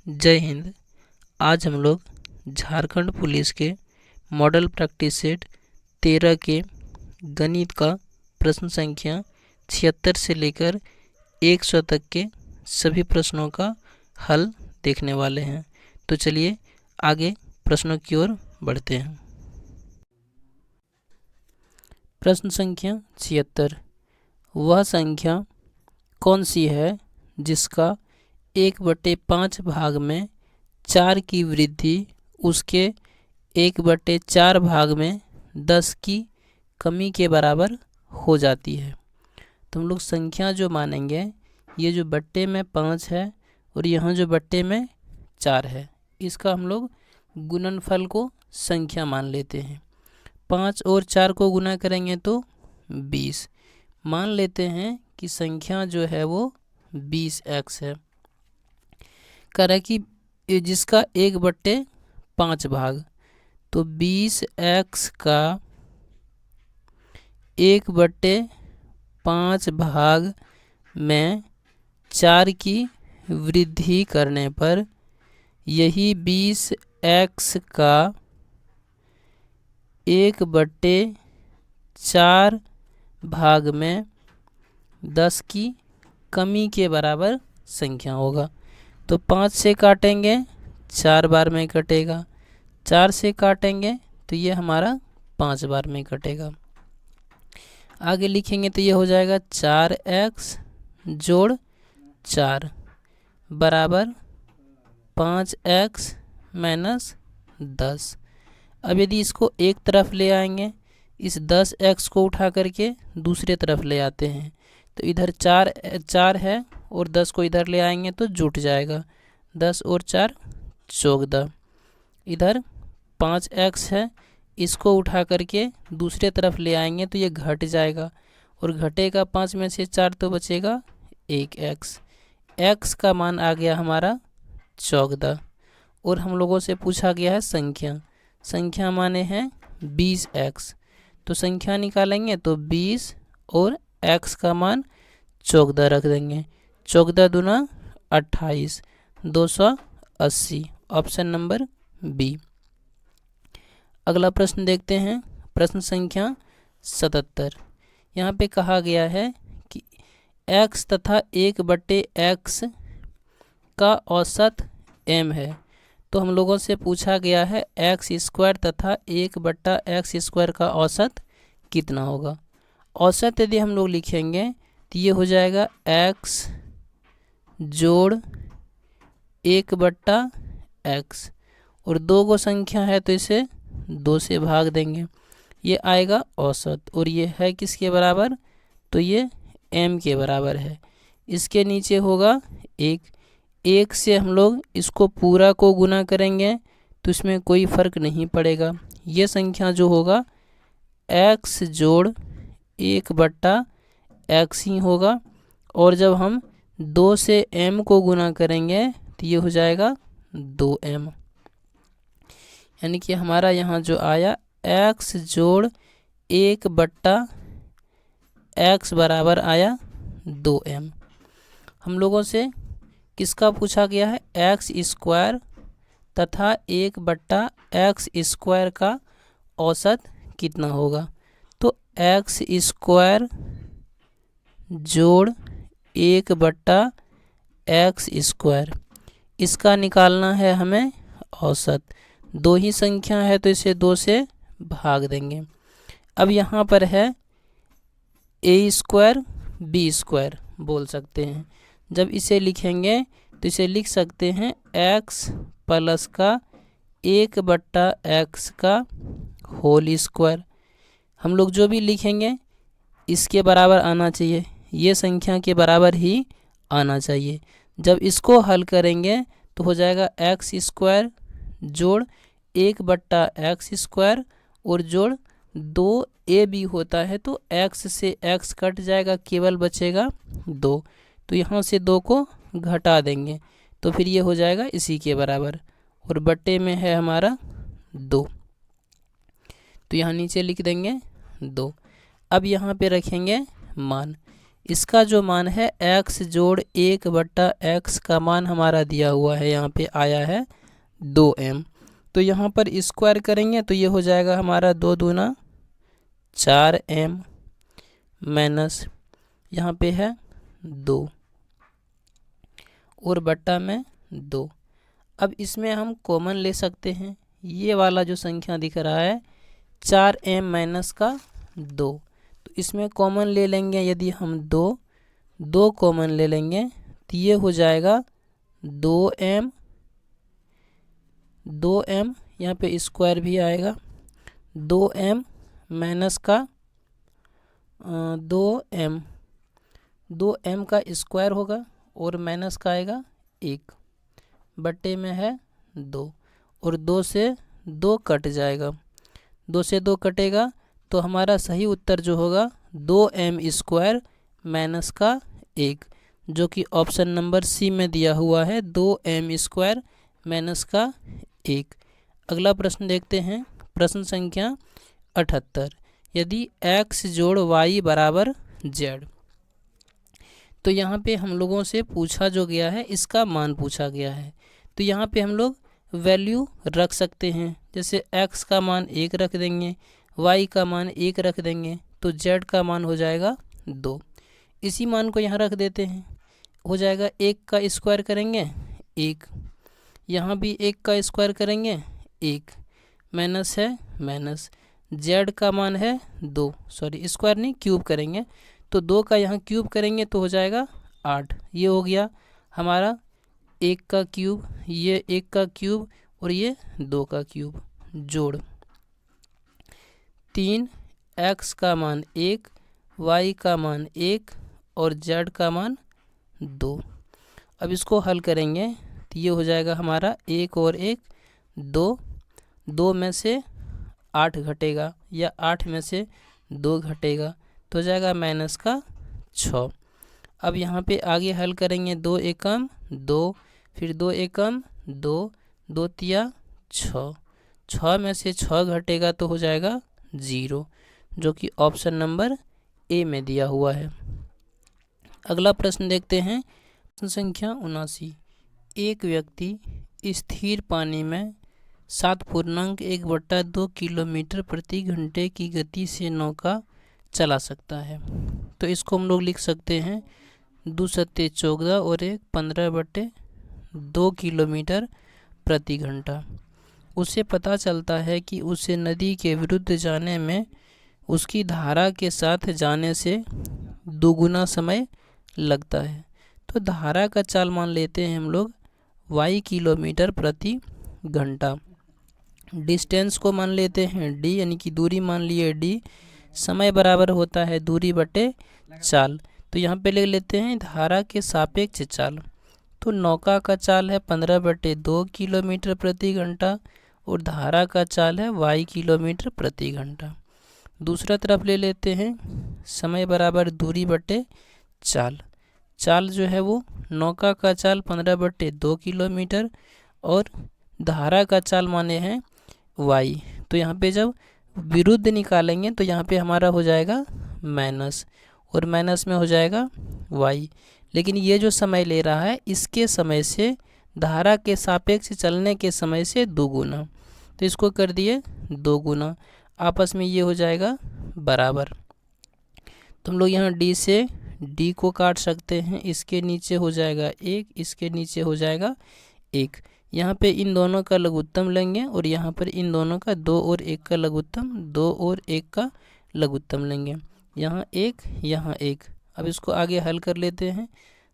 जय हिंद। आज हम लोग झारखंड पुलिस के मॉडल प्रैक्टिस सेट 13 के गणित का प्रश्न संख्या 76 से लेकर 100 तक के सभी प्रश्नों का हल देखने वाले हैं। तो चलिए आगे प्रश्नों की ओर बढ़ते हैं। प्रश्न संख्या 76, वह संख्या कौन सी है जिसका 1/5 भाग में 4 की वृद्धि उसके 1/4 भाग में 10 की कमी के बराबर हो जाती है। तो हम लोग संख्या जो मानेंगे, ये जो बट्टे में 5 है और यहाँ जो बट्टे में 4 है, इसका हम लोग गुणनफल को संख्या मान लेते हैं। 5 और 4 को गुना करेंगे तो 20। मान लेते हैं कि संख्या जो है वो 20x है। कह रहा है कि जिसका 1/5 भाग, तो 20x का 1/5 भाग में 4 की वृद्धि करने पर यही 20x का 1/4 भाग में 10 की कमी के बराबर संख्या होगा। तो 5 से काटेंगे 4 बार में कटेगा, 4 से काटेंगे तो ये हमारा 5 बार में कटेगा। आगे लिखेंगे तो ये हो जाएगा 4x जोड़ 4 बराबर 5x माइनस 10। अब यदि इसको एक तरफ ले आएंगे, इस 10x को उठा करके दूसरे तरफ ले आते हैं, तो इधर 4 है और 10 को इधर ले आएंगे तो जुट जाएगा। 10 और 4 14। इधर 5x है, इसको उठा करके दूसरे तरफ ले आएंगे तो ये घट जाएगा और घटेगा 5 में से 4 तो बचेगा 1x। x का मान आ गया हमारा 14 और हम लोगों से पूछा गया है संख्या माने हैं 20x। तो संख्या निकालेंगे तो 20 और x का मान 14 रख देंगे। 14 दूना 28, 280। Option number B. अगला प्रश्न देखते हैं, प्रश्न संख्या 77। यहाँ पे कहा गया है कि x तथा 1/x का औसत m है। तो हम लोगों से पूछा गया है x² तथा 1/x² का औसत कितना होगा। औसत यदि हम लोग लिखेंगे तो ये हो जाएगा x जोड़ 1/x और 2 को संख्या है तो इसे 2 से भाग देंगे, ये आएगा औसत। और ये है किसके बराबर, तो ये m के बराबर है। इसके नीचे होगा 1 से हम लोग इसको पूरा को गुना करेंगे तो इसमें कोई फ़र्क नहीं पड़ेगा। ये संख्या जो होगा x जोड़ 1/x ही होगा। और जब हम 2 से m को गुना करेंगे तो ये हो जाएगा 2m। यानी कि हमारा यहाँ जो आया x जोड़ 1/x बराबर आया 2m। हम लोगों से किसका पूछा गया है, x² तथा 1/x² का औसत कितना होगा। तो x² जोड़ 1/x², इसका निकालना है हमें औसत। 2 ही संख्या है तो इसे 2 से भाग देंगे। अब यहाँ पर है a² b² बोल सकते हैं। जब इसे लिखेंगे तो इसे लिख सकते हैं x प्लस का 1/x का होल स्क्वायर। हम लोग जो भी लिखेंगे इसके बराबर आना चाहिए, ये संख्या के बराबर ही आना चाहिए। जब इसको हल करेंगे तो हो जाएगा x² जोड़ 1/x² और जोड़ 2a भी होता है तो x से x कट जाएगा, केवल बचेगा 2। तो यहाँ से 2 को घटा देंगे तो फिर ये हो जाएगा इसी के बराबर और बट्टे में है हमारा 2, तो यहाँ नीचे लिख देंगे 2। अब यहाँ पे रखेंगे मान, इसका जो मान है x जोड़ 1/x का मान हमारा दिया हुआ है, यहाँ पे आया है 2m। तो यहाँ पर स्क्वायर करेंगे तो ये हो जाएगा हमारा 2 दूना 4m माइनस यहाँ पे है 2 और बट्टा में 2। अब इसमें हम कॉमन ले सकते हैं, ये वाला जो संख्या दिख रहा है 4m माइनस का 2, तो इसमें कॉमन ले लेंगे। यदि हम 2 कॉमन ले लेंगे तो ये हो जाएगा 2m यहाँ पे स्क्वायर भी आएगा 2m माइनस का 2m का स्क्वायर होगा और माइनस का आएगा 1 बट्टे में है 2 और 2 से 2 कट जाएगा, 2 से 2 कटेगा तो हमारा सही उत्तर जो होगा 2m स्क्वायर माइनस का 1, जो कि ऑप्शन नंबर सी में दिया हुआ है 2m स्क्वायर माइनस का 1। अगला प्रश्न देखते हैं, प्रश्न संख्या 78। यदि x जोड़ y बराबर z, तो यहाँ पे हम लोगों से पूछा जो गया है इसका मान पूछा गया है। तो यहाँ पे हम लोग वैल्यू रख सकते हैं, जैसे x का मान 1 रख देंगे, y का मान 1 रख देंगे, तो z का मान हो जाएगा 2। इसी मान को यहाँ रख देते हैं, हो जाएगा 1 का स्क्वायर करेंगे 1, यहाँ भी 1 का स्क्वायर करेंगे 1, माइनस है माइनस, z का मान है 2, सॉरी स्क्वायर नहीं क्यूब करेंगे, तो 2 का यहाँ क्यूब करेंगे तो हो जाएगा 8। ये हो गया हमारा 1 का क्यूब, ये 1 का क्यूब और ये 2 का क्यूब, जोड़ 3, x का मान 1, y का मान 1 और z का मान 2। अब इसको हल करेंगे तो ये हो जाएगा हमारा 1 और 1 2, 2 में से 8 घटेगा या 8 में से 2 घटेगा तो हो जाएगा माइनस का 6। अब यहाँ पे आगे हल करेंगे 2 एकम 2, फिर 2 एकम 2, 2 तिया 6, 6 में से 6 घटेगा तो हो जाएगा 0, जो कि ऑप्शन नंबर ए में दिया हुआ है। अगला प्रश्न देखते हैं, प्रश्न संख्या 79। एक व्यक्ति स्थिर पानी में 7.1/2 किलोमीटर प्रति घंटे की गति से नौका चला सकता है। तो इसको हम लोग लिख सकते हैं 2 सत्ते 14 और 1 15/2 किलोमीटर प्रति घंटा। उसे पता चलता है कि उसे नदी के विरुद्ध जाने में उसकी धारा के साथ जाने से दोगुना समय लगता है। तो धारा का चाल मान लेते हैं हम लोग y किलोमीटर प्रति घंटा, डिस्टेंस को मान लेते हैं d, यानी कि दूरी मान लिए d, समय बराबर होता है दूरी बटे चाल। तो यहाँ पे ले लेते हैं धारा के सापेक्ष चाल। तो नौका का चाल है 15/2 किलोमीटर प्रति घंटा और धारा का चाल है y किलोमीटर प्रति घंटा। दूसरा तरफ ले लेते हैं समय बराबर दूरी बटे चाल। चाल जो है वो नौका का चाल 15/2 किलोमीटर और धारा का चाल माने हैं y। तो यहाँ पे जब विरुद्ध निकालेंगे तो यहाँ पे हमारा हो जाएगा माइनस और माइनस में हो जाएगा y। लेकिन ये जो समय ले रहा है इसके समय से धारा के सापेक्ष चलने के समय से 2 गुना, तो इसको कर दिए 2 गुना, आपस में ये हो जाएगा बराबर। तो हम लोग यहाँ d से d को काट सकते हैं, इसके नीचे हो जाएगा 1, इसके नीचे हो जाएगा 1। यहाँ पे इन दोनों का लघुत्तम लेंगे और यहाँ पर इन दोनों का 2 और 1 का लघुत्तम, 2 और 1 का लघुत्तम लेंगे। यहाँ 1 यहाँ 1। अब इसको आगे हल कर लेते हैं,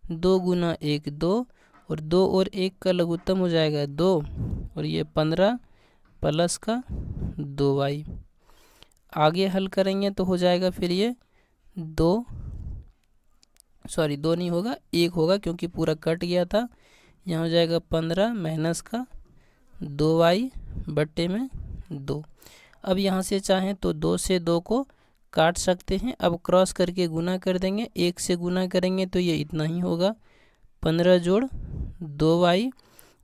2 गुना 1 2 और 2 और 1 का लघुत्तम हो जाएगा 2 और ये 15 प्लस का 2y। आगे हल करेंगे तो हो जाएगा फिर ये 2 नहीं होगा 1 होगा क्योंकि पूरा कट गया था। यहाँ हो जाएगा 15 माइनस का 2y बट्टे में 2। अब यहाँ से चाहें तो 2 से 2 को काट सकते हैं। अब क्रॉस करके गुना कर देंगे, 1 से गुना करेंगे तो ये इतना ही होगा 15 जोड़ 2y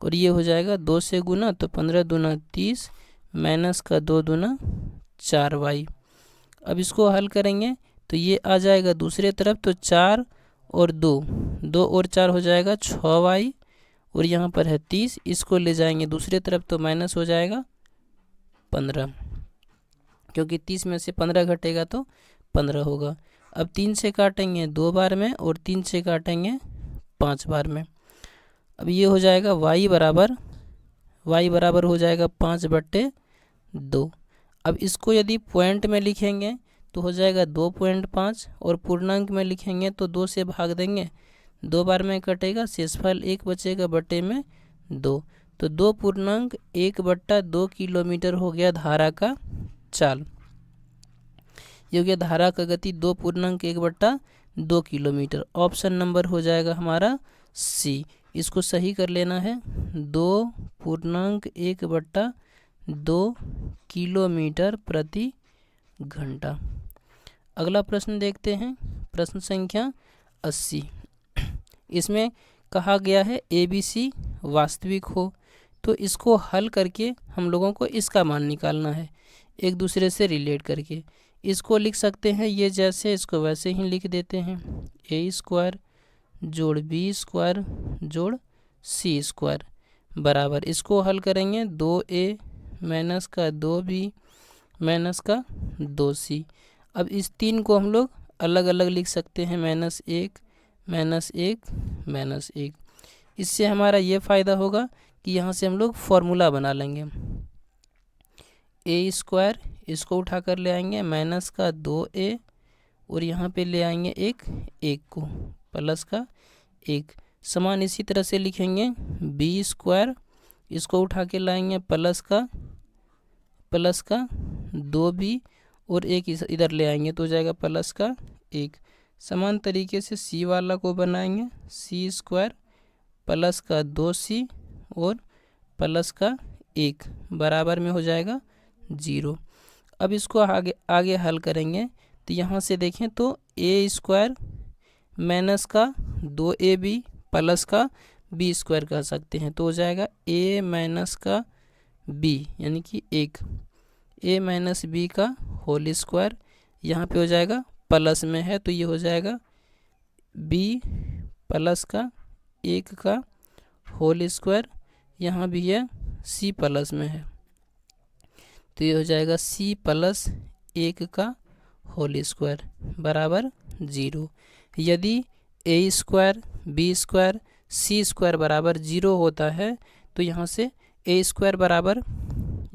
और ये हो जाएगा 2 से गुना तो 15 दूना 30 माइनस का 2 दूना 4y। अब इसको हल करेंगे तो ये आ जाएगा दूसरे तरफ, तो 4 और 2, 2 और 4 हो जाएगा 6y, और यहाँ पर है 30, इसको ले जाएंगे दूसरे तरफ तो माइनस हो जाएगा 15, क्योंकि 30 में से 15 घटेगा तो 15 होगा। अब 3 से काटेंगे 2 बार में और 3 से काटेंगे 5 बार में। अब ये हो जाएगा y बराबर हो जाएगा 5/2। अब इसको यदि पॉइंट में लिखेंगे तो हो जाएगा 2.5, और पूर्णांक में लिखेंगे तो 2 से भाग देंगे, 2 बार में कटेगा, शेषफल 1 बचेगा बटे में 2, तो 2.1/2 किलोमीटर हो गया धारा का चाल। ये हो गया धारा का गति 2.1/2 किलोमीटर। ऑप्शन नंबर हो जाएगा हमारा सी। इसको सही कर लेना है, 2.1/2 किलोमीटर प्रति घंटा। अगला प्रश्न देखते हैं, प्रश्न संख्या 80। इसमें कहा गया है ABC वास्तविक हो, तो इसको हल करके हम लोगों को इसका मान निकालना है एक दूसरे से रिलेट करके। इसको लिख सकते हैं ये जैसे, इसको वैसे ही लिख देते हैं, a² जोड़ b² जोड़ c² बराबर, इसको हल करेंगे 2a माइनस का 2b माइनस का 2c। अब इस 3 को हम लोग अलग अलग लिख सकते हैं, -1 -1 इससे हमारा ये फ़ायदा होगा कि यहाँ से हम लोग फॉर्मूला बना लेंगे। a² इसको उठा कर ले आएंगे माइनस का 2a, और यहाँ पे ले आएंगे 1 को प्लस का 1, समान इसी तरह से लिखेंगे b² इसको उठा के लाएंगे प्लस का 2b, और 1 इधर ले आएंगे तो हो जाएगा प्लस का 1। समान तरीके से c वाला को बनाएंगे c² प्लस का 2c और प्लस का 1 बराबर में हो जाएगा 0। अब इसको आगे हल करेंगे तो यहाँ से देखें तो a² माइनस का 2ab प्लस का b² कह सकते हैं, तो हो जाएगा a माइनस का b यानी कि 1, a माइनस b का होल स्क्वायर, यहाँ पे हो जाएगा प्लस में है तो ये हो जाएगा b प्लस का 1 का होल स्क्वायर, यहाँ भी है c प्लस में है तो ये हो जाएगा c प्लस 1 का होल स्क्वायर बराबर 0। यदि a² b² c² बराबर 0 होता है तो यहाँ से a² बराबर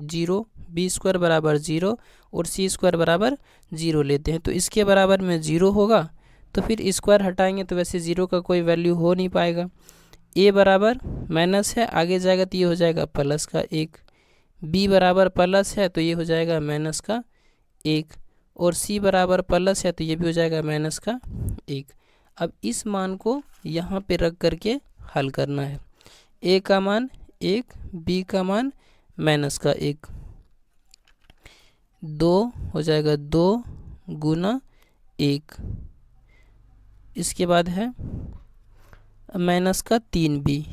0, b² बराबर 0 और c² बराबर 0 लेते हैं, तो इसके बराबर में 0 होगा तो फिर स्क्वायर हटाएंगे तो वैसे 0 का कोई वैल्यू हो नहीं पाएगा। a बराबर माइनस है, आगे जाएगा तो ये हो जाएगा प्लस का 1, b बराबर प्लस है तो ये हो जाएगा माइनस का 1, और c बराबर प्लस है तो ये भी हो जाएगा माइनस का 1। अब इस मान को यहाँ पे रख करके हल करना है, a का मान 1, b का मान माइनस का 1, 2 हो जाएगा 2 गुना 1, इसके बाद है माइनस का 3b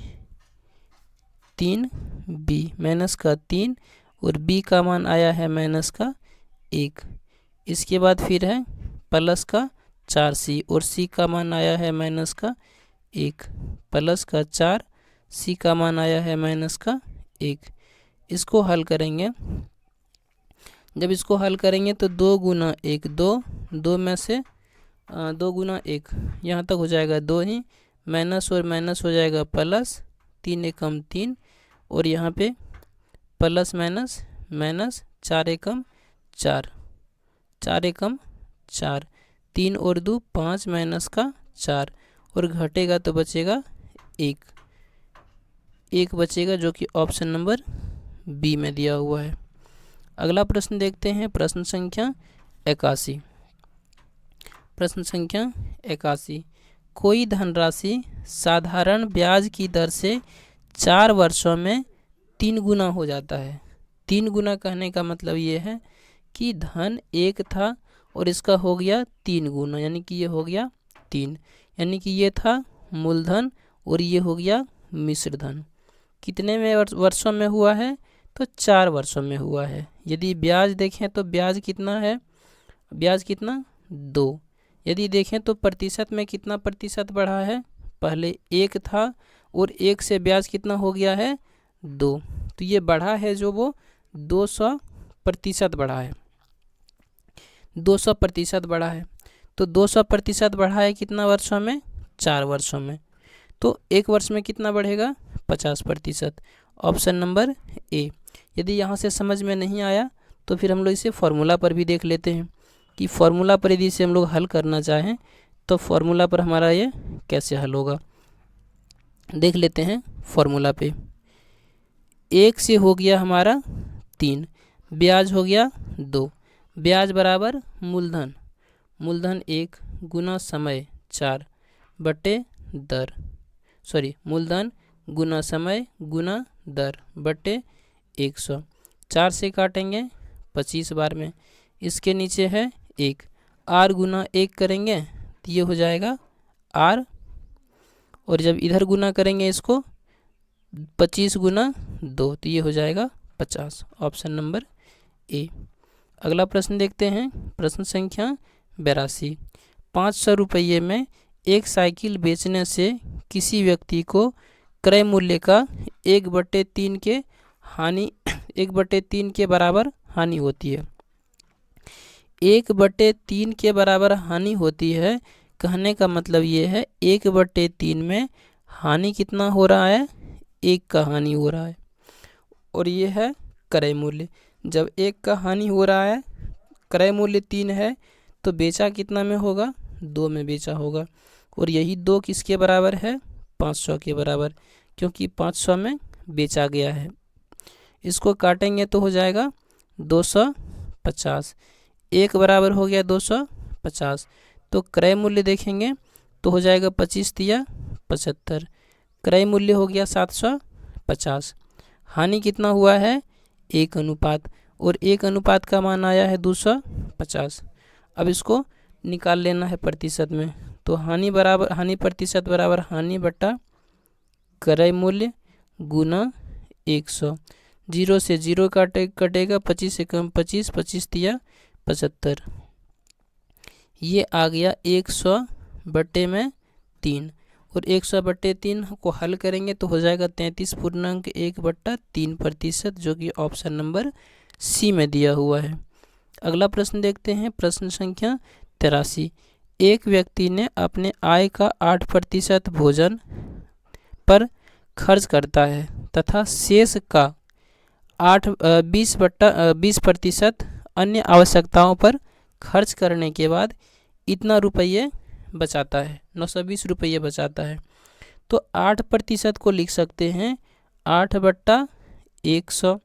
माइनस का 3, और b का मान आया है माइनस का 1, इसके बाद फिर है प्लस का 4c, और c का मान आया है माइनस का 1, प्लस का 4, c का मान आया है माइनस का 1। इसको हल करेंगे, जब इसको हल करेंगे तो 2 गुना 1 2 में से 2 गुना 1 यहाँ तक हो जाएगा 2 ही, माइनस और माइनस हो जाएगा प्लस, 3 एकम 3, और यहाँ पे प्लस माइनस माइनस, 4 एकम 4, 4 एकम 4, 3 और 2 5 माइनस का 4, और घटेगा तो बचेगा 1 बचेगा जो कि ऑप्शन नंबर बी में दिया हुआ है। अगला प्रश्न देखते हैं, प्रश्न संख्या 81। प्रश्न संख्या 81, कोई धनराशि साधारण ब्याज की दर से 4 वर्षों में 3 गुना हो जाता है। 3 गुना कहने का मतलब ये है कि धन 1 था और इसका हो गया 3 गुना, यानी कि ये हो गया 3, यानी कि ये था मूलधन और ये हो गया मिश्र धन। कितने में वर्षों में हुआ है? तो 4 वर्षों में हुआ है। यदि ब्याज देखें तो ब्याज कितना है? ब्याज कितना? 2, यदि देखें तो प्रतिशत में कितना प्रतिशत बढ़ा है, पहले 1 था और 1 से ब्याज कितना हो गया है 2, तो ये बढ़ा है जो वो 200% बढ़ा है, 200% बढ़ा है। तो 200% बढ़ा है कितना वर्षों में, 4 वर्षों में। तो 1 वर्ष में कितना बढ़ेगा 50%। ऑप्शन नंबर ए। यदि यहाँ से समझ में नहीं आया तो फिर हम लोग इसे फॉर्मूला पर भी देख लेते हैं कि फॉर्मूला पर यदि इसे हम लोग हल करना चाहें तो फॉर्मूला पर हमारा ये कैसे हल होगा, देख लेते हैं फॉर्मूला पे। 1 से हो गया हमारा 3, ब्याज हो गया 2, ब्याज बराबर मूलधन, मूलधन 1 गुना समय 4 बटे दर, मूलधन गुना समय गुना दर बटे 100। 4 से काटेंगे 25 बार में, इसके नीचे है 1, आर गुना 1 करेंगे तो ये हो जाएगा आर, और जब इधर गुना करेंगे इसको 25 गुना 2 तो ये हो जाएगा 50। Option number A. अगला प्रश्न देखते हैं, प्रश्न संख्या 82। 500 रुपये में एक साइकिल बेचने से किसी व्यक्ति को क्रय मूल्य का 1/3 के हानि 1/3 के बराबर हानि होती है। 1/3 के बराबर हानि होती है, कहने का मतलब ये है 1/3 में हानि कितना हो रहा है, 1 का हानि हो रहा है, और ये है क्रय मूल्य। जब 1 का हानि हो रहा है, क्रय मूल्य 3 है, तो बेचा कितना में होगा, 2 में बेचा होगा, और यही 2 किसके बराबर है, 500 के बराबर, क्योंकि 500 में बेचा गया है। इसको काटेंगे तो हो जाएगा 250, 1 बराबर हो गया 250, तो क्रय मूल्य देखेंगे तो हो जाएगा 25 तिया 75, क्रय मूल्य हो गया 750, हानि कितना हुआ है 1 अनुपात, और 1 अनुपात का मान आया है 250। अब इसको निकाल लेना है प्रतिशत में, तो हानि प्रतिशत बराबर हानि बटा क्रय मूल्य गुना 100, 0 से 0 कटेगा, 25 से कम 25, 25 तिया 75, ये आ गया 100/3, और 100/3 को हल करेंगे तो हो जाएगा 33.1/3%, जो कि ऑप्शन नंबर सी में दिया हुआ है। अगला प्रश्न देखते हैं, प्रश्न संख्या 83। एक व्यक्ति ने अपने आय का 8% भोजन पर खर्च करता है तथा शेष का 20% अन्य आवश्यकताओं पर खर्च करने के बाद इतना रुपये बचाता है, 920 रुपये बचाता है। तो 8% को लिख सकते हैं 8/100,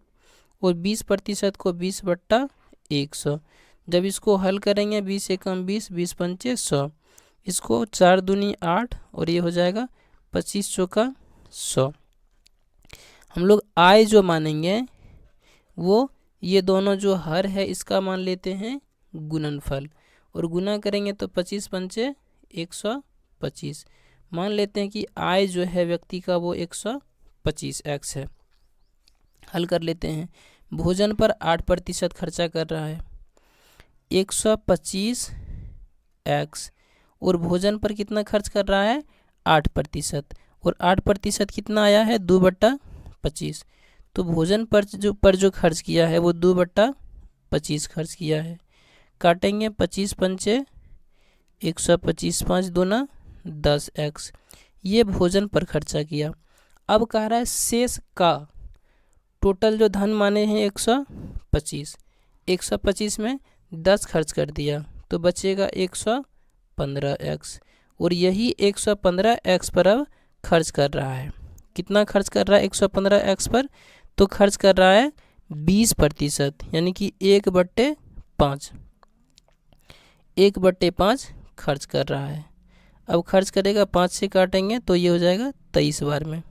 और 20% को 20/100। जब इसको हल करेंगे 20 से कम 20, 20 पंचे 100, इसको 4 दूनी 8, और ये हो जाएगा 25 चौका 100। हम लोग आय जो मानेंगे वो ये दोनों जो हर है इसका मान लेते हैं गुणनफल, और गुना करेंगे तो 25 पंचे 125, मान लेते हैं कि आय जो है व्यक्ति का वो 125x है। हल कर लेते हैं, भोजन पर 8% खर्चा कर रहा है, 125x, और भोजन पर कितना खर्च कर रहा है 8%, और 8% कितना आया है 2/25, तो भोजन पर जो खर्च किया है वो 2/25 खर्च किया है। काटेंगे 25 पंचे 125, 5 दूना 10x, ये भोजन पर खर्चा किया। अब कह रहा है शेष का, टोटल जो धन माने हैं 125, 125 में 10 खर्च कर दिया तो बचेगा 115x, और यही 115x पर अब खर्च कर रहा है। कितना खर्च कर रहा है 115x पर, तो खर्च कर रहा है 20%, यानी कि 1/5, 1/5 खर्च कर रहा है। अब खर्च करेगा 5 से काटेंगे तो ये हो जाएगा 23 बार में,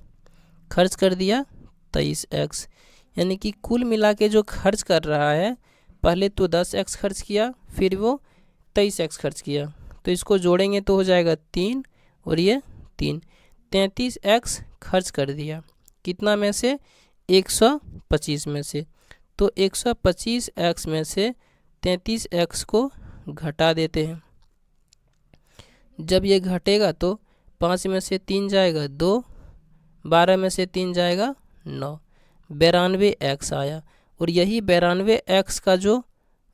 खर्च कर दिया 23x, यानी कि कुल मिला के जो खर्च कर रहा है, पहले तो 10x खर्च किया, फिर वो 23x खर्च किया, तो इसको जोड़ेंगे तो हो जाएगा 3, और ये 3, 33x खर्च कर दिया। कितना में से 125 में से, तो 125x में से 33x को घटा देते हैं, जब ये घटेगा तो 5 में से 3 जाएगा 2, 12 में से 3 जाएगा 9, 92x आया। और यही 92x का जो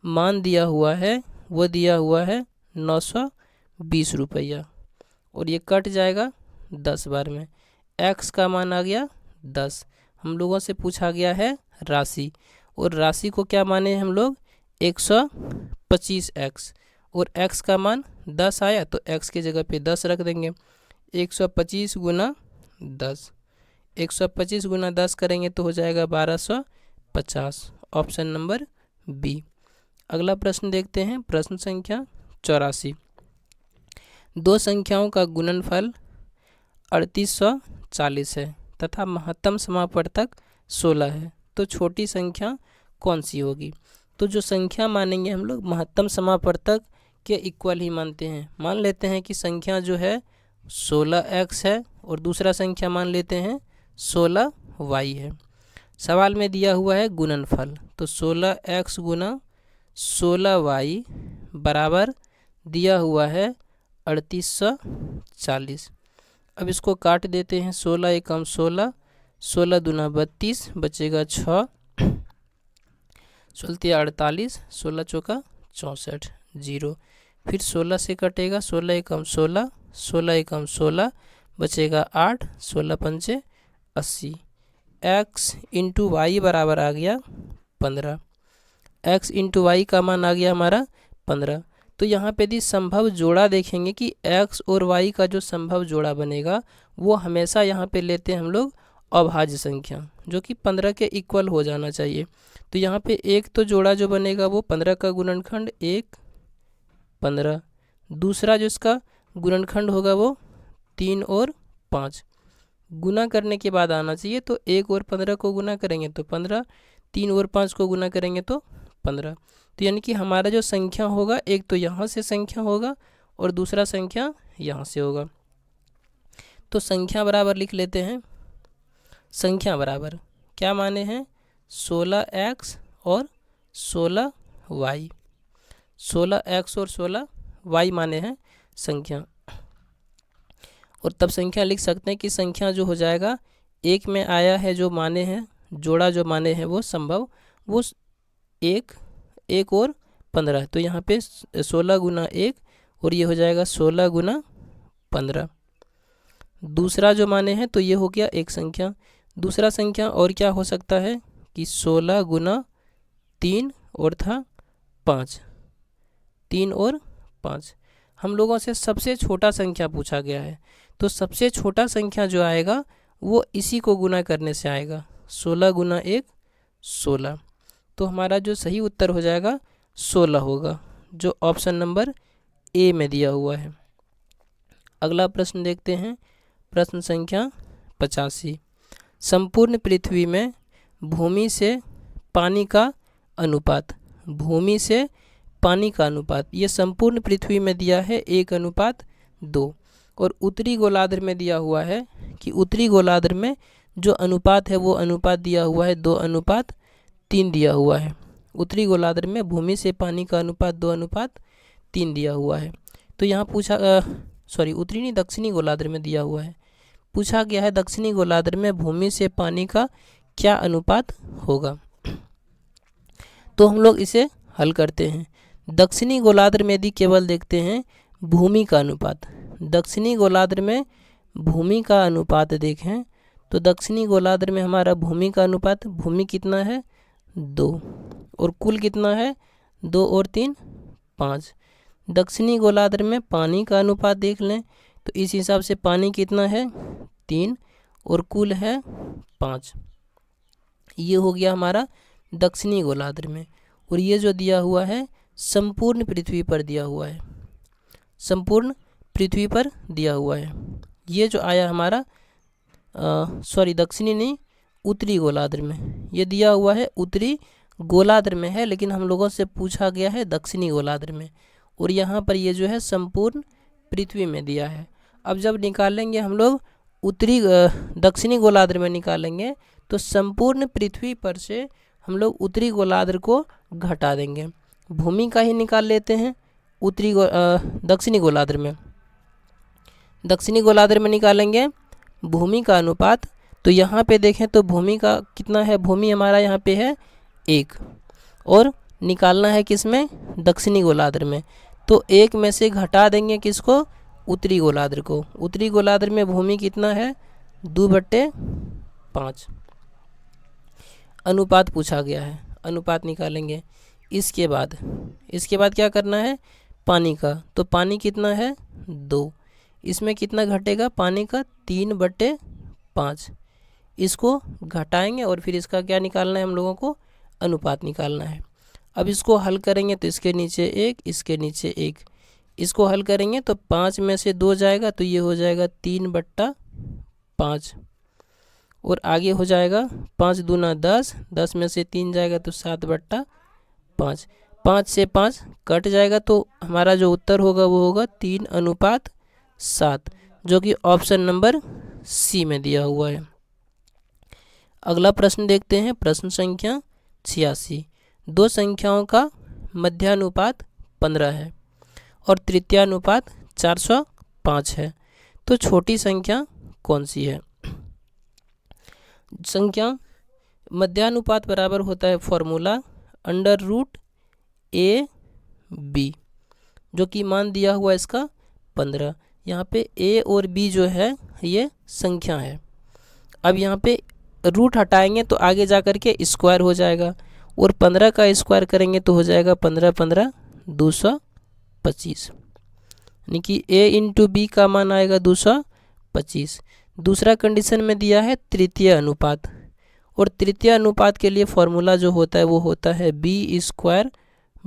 मान दिया हुआ है वो दिया हुआ है 920 रुपया। और ये कट जाएगा 10 बार में, x का मान आ गया 10। हम लोगों से पूछा गया है राशि, और राशि को क्या माने हम लोग 125x, और x का मान 10 आया तो x की जगह पे 10 रख देंगे। 125 गुना 10, 125 गुना 10 करेंगे तो हो जाएगा 1250, ऑप्शन नंबर बी। अगला प्रश्न देखते हैं, प्रश्न संख्या 84। दो संख्याओं का गुणनफल 3840 है तथा महत्तम समापवर्तक 16 है, तो छोटी संख्या कौन सी होगी? तो जो संख्या मानेंगे हम लोग महत्तम समापवर्तक के इक्वल ही मानते हैं। मान लेते हैं कि संख्या जो है 16x है और दूसरा संख्या मान लेते हैं 16y है। सवाल में दिया हुआ है गुणनफल, तो 16x गुना 16y बराबर दिया हुआ है 3840। अब इसको काट देते हैं, 16 एकम 16, 16 दूना 32, बचेगा 6, 16 48, 16 चौका 64, 0। फिर 16 से कटेगा, 16 एकम 16, 16 एकम 16, बचेगा 8, 16 पंचे 80। x इंटू वाई बराबर आ गया 15, x इंटू वाई का मान आ गया हमारा 15। तो यहाँ पे यदि संभव जोड़ा देखेंगे कि x और y का जो संभव जोड़ा बनेगा वो हमेशा यहाँ पे लेते हैं हम लोग अभाज्य संख्या, जो कि 15 के इक्वल हो जाना चाहिए। तो यहाँ पे एक तो जोड़ा जो बनेगा वो 15 का गुणनखंड 1 15, दूसरा जो इसका गुणनखंड होगा वो 3 और 5। गुना करने के बाद आना चाहिए, तो 1 और 15 को गुना करेंगे तो 15, 3 और 5 को गुना करेंगे तो 15। तो यानी कि हमारा जो संख्या होगा एक तो यहाँ से संख्या होगा और दूसरा संख्या यहाँ से होगा। तो संख्या बराबर लिख लेते हैं, संख्या बराबर क्या माने हैं 16x और 16y, 16x और 16y माने हैं संख्या। और तब संख्या लिख सकते हैं कि संख्या जो हो जाएगा एक में आया है जो माने हैं, जोड़ा जो माने हैं वो संभव, वो 1 और 15। तो यहाँ पे 16 गुना 1 और ये हो जाएगा 16 गुना 15। दूसरा जो माने हैं तो ये हो गया एक संख्या। दूसरा संख्या और क्या हो सकता है कि 16 गुना 3 और था 5, 3 और 5। हम लोगों से सबसे छोटा संख्या पूछा गया है, तो सबसे छोटा संख्या जो आएगा वो इसी को गुना करने से आएगा, 16 गुना 1 16। तो हमारा जो सही उत्तर हो जाएगा 16 होगा, जो ऑप्शन नंबर ए में दिया हुआ है। अगला प्रश्न देखते हैं, प्रश्न संख्या 85। संपूर्ण पृथ्वी में भूमि से पानी का अनुपात, भूमि से पानी का अनुपात ये संपूर्ण पृथ्वी में दिया है 1:2, और उत्तरी गोलार्ध में दिया हुआ है कि उत्तरी गोलार्ध में जो अनुपात है वो अनुपात दिया हुआ है 2:3 दिया हुआ है। उत्तरी गोलार्ध में भूमि से पानी का अनुपात 2:3 दिया हुआ है। तो यहाँ पूछा उत्तरी नहीं दक्षिणी गोलार्ध में दिया हुआ है, पूछा गया है दक्षिणी गोलार्ध में भूमि से पानी का क्या अनुपात होगा। तो हम लोग इसे हल करते हैं। दक्षिणी गोलार्ध में यदि केवल देखते हैं भूमि का अनुपात, दक्षिणी गोलार्ध में भूमि का अनुपात देखें तो दक्षिणी गोलार्ध में हमारा भूमि का अनुपात, भूमि कितना है 2 और कुल कितना है 2 और 3 5। दक्षिणी गोलार्ध में पानी का अनुपात देख लें तो इस हिसाब से पानी कितना है 3 और कुल है 5। ये हो गया हमारा दक्षिणी गोलार्ध में। और ये जो दिया हुआ है संपूर्ण पृथ्वी पर दिया हुआ है, संपूर्ण पृथ्वी पर दिया हुआ है। ये जो आया हमारा दक्षिणी नहीं उत्तरी गोलार्ध में, ये दिया हुआ है उत्तरी गोलार्ध में है, लेकिन हम लोगों से पूछा गया है दक्षिणी गोलार्ध में, और यहाँ पर ये जो है संपूर्ण पृथ्वी में दिया है। अब जब निकालेंगे हम लोग उत्तरी दक्षिणी गोलार्ध में निकालेंगे तो संपूर्ण पृथ्वी पर से हम लोग उत्तरी गोलार्ध को घटा देंगे, भूमि का ही निकाल लेते हैं उत्तरी दक्षिणी गोलार्ध में। दक्षिणी गोलार्ध में निकालेंगे भूमि का अनुपात, तो यहाँ पे देखें तो भूमि का कितना है, भूमि हमारा यहाँ पे है 1 और निकालना है किस में, दक्षिणी गोलार्ध में। तो 1 में से घटा देंगे किसको, उत्तरी गोलार्ध को। उत्तरी गोलार्ध में भूमि कितना है 2/5 अनुपात पूछा गया है, अनुपात निकालेंगे। इसके बाद क्या करना है, पानी का। तो पानी कितना है 2, इसमें कितना घटेगा पानी का 3/5, इसको घटाएंगे और फिर इसका क्या निकालना है हम लोगों को, अनुपात निकालना है। अब इसको हल करेंगे तो इसके नीचे 1, इसके नीचे 1, इसको हल करेंगे तो 5 में से 2 जाएगा तो ये हो जाएगा 3/5 और आगे हो जाएगा 5 दूना 10, 10 में से 3 जाएगा तो 7/5, 5 से 5 कट जाएगा तो हमारा जो उत्तर होगा वो होगा 3:7, जो कि ऑप्शन नंबर सी में दिया हुआ है। अगला प्रश्न देखते हैं, प्रश्न संख्या 86। दो संख्याओं का मध्यानुपात 15 है और तृतीयानुपात 405 है, तो छोटी संख्या कौन सी है। संख्या मध्यानुपात बराबर होता है फॉर्मूला √a/b, जो कि मान दिया हुआ है इसका 15। यहाँ पे a और b जो है ये संख्या है। अब यहाँ पे रूट हटाएंगे तो आगे जा कर के स्क्वायर हो जाएगा और 15 का स्क्वायर करेंगे तो हो जाएगा 15×15 225, यानी कि a इंटू बी का मान आएगा 225। दूसरा कंडीशन में दिया है तृतीय अनुपात, और तृतीय अनुपात के लिए फॉर्मूला जो होता है वो होता है b²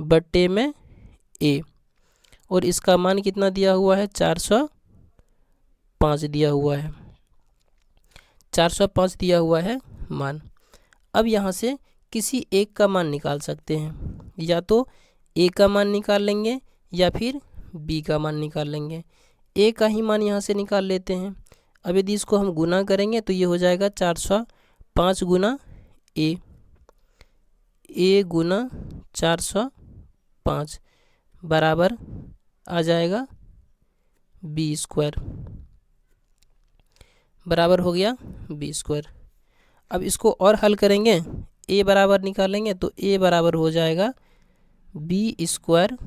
बट्टे में a, और इसका मान कितना दिया हुआ है 405 दिया हुआ है, 405 दिया हुआ है मान। अब यहाँ से किसी एक का मान निकाल सकते हैं, या तो a का मान निकाल लेंगे या फिर b का मान निकाल लेंगे। a का ही मान यहाँ से निकाल लेते हैं। अब यदि इसको हम गुना करेंगे तो ये हो जाएगा 405 गुना a गुना 405 बराबर आ जाएगा b², बराबर हो गया b²। अब इसको और हल करेंगे, a बराबर निकालेंगे तो a बराबर हो जाएगा b²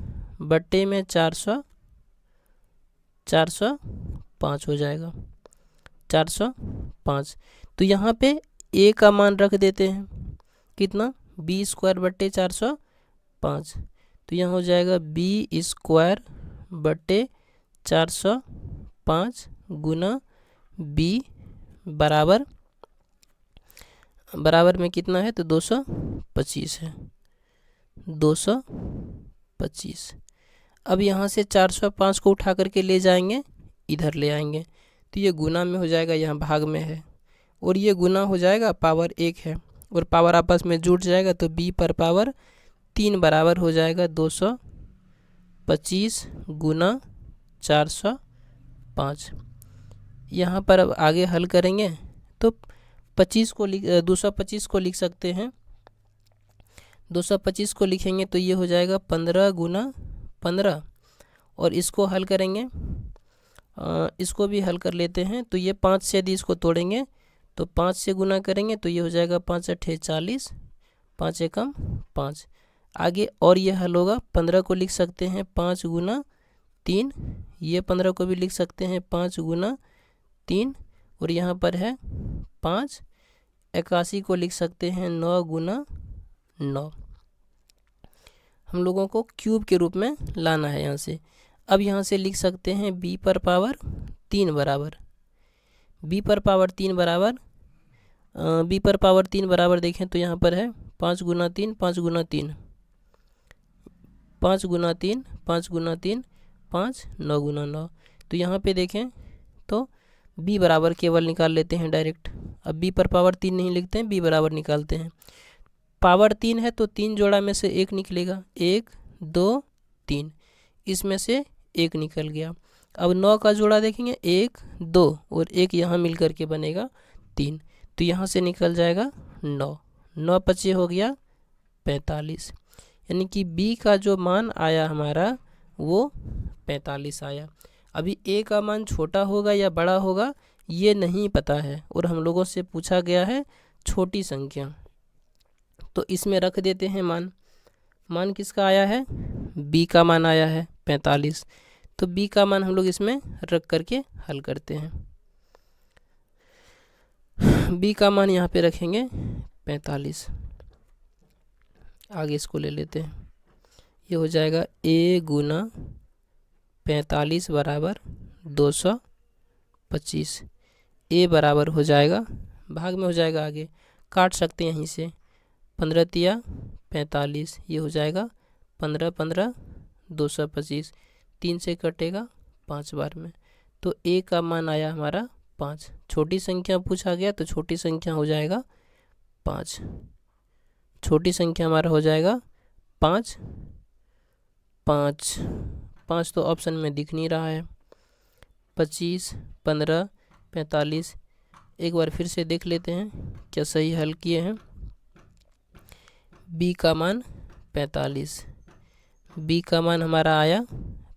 बट्टे में 405 हो जाएगा 405। तो यहाँ पे a का मान रख देते हैं कितना, b² बट्टे 405, तो यहाँ हो जाएगा b² बट्टे 405 गुना b बराबर में कितना है तो 225 है, 225। अब यहाँ से 405 को उठा करके ले जाएंगे, इधर ले आएंगे तो ये गुना में हो जाएगा, यहाँ भाग में है और ये गुना हो जाएगा, पावर 1 है और पावर आपस में जुड़ जाएगा तो b पर पावर 3 बराबर हो जाएगा 225 गुना 405। यहाँ पर अब आगे हल करेंगे तो 225 को लिख सकते हैं, 225 को लिखेंगे तो ये हो जाएगा 15 गुना 15, और इसको हल करेंगे, इसको भी हल कर लेते हैं। तो ये 5 से यदि इसको तोड़ेंगे तो 5 से गुना करेंगे तो ये हो जाएगा 5 × 40, 5 एकम 5। आगे और ये हल होगा, 15 को लिख सकते हैं 5 गुना 3, ये 15 को भी लिख सकते हैं 5 गुना 3, और यहाँ पर है 5। 81 को लिख सकते हैं 9 गुना 9। हम लोगों को क्यूब के रूप में लाना है यहाँ से। अब यहाँ से लिख सकते हैं b पर पावर 3 बराबर, b पर पावर 3 बराबर, b पर पावर 3 बराबर देखें तो यहाँ पर है 5 गुना 3, 5 गुना 3, 5 गुना 3, 5 गुना 3, 5, 9 गुना 9। तो यहाँ पे देखें तो b बराबर केवल निकाल लेते हैं डायरेक्ट। अब b पर पावर 3 नहीं लिखते हैं, b बराबर निकालते हैं। पावर 3 है तो 3 जोड़ा में से 1 निकलेगा, 1 2 3, इसमें से 1 निकल गया। अब 9 का जोड़ा देखेंगे, 1 2 और 1 यहाँ मिल कर के बनेगा 3, तो यहाँ से निकल जाएगा 9, 9 × 5 हो गया 45, यानी कि b का जो मान आया हमारा वो 45 आया। अभी a का मान छोटा होगा या बड़ा होगा ये नहीं पता है, और हम लोगों से पूछा गया है छोटी संख्या। तो इसमें रख देते हैं मान किसका आया है, b का मान आया है 45। तो b का मान हम लोग इसमें रख करके हल करते हैं। b का मान यहाँ पे रखेंगे 45। आगे इसको ले लेते हैं, ये हो जाएगा a गुना 45 बराबर 225। a बराबर हो जाएगा, भाग में हो जाएगा, आगे काट सकते हैं यहीं से, 15 तिया 45, ये हो जाएगा 15 15 225, 3 से कटेगा 5 बार में। तो a का मान आया हमारा 5। छोटी संख्या पूछा गया तो छोटी संख्या हो जाएगा 5। छोटी संख्या हमारा हो जाएगा 5। 5 तो ऑप्शन में दिख नहीं रहा है। 25 15 45, एक बार फिर से देख लेते हैं क्या सही हल किए हैं। b का मान 45, b का मान हमारा आया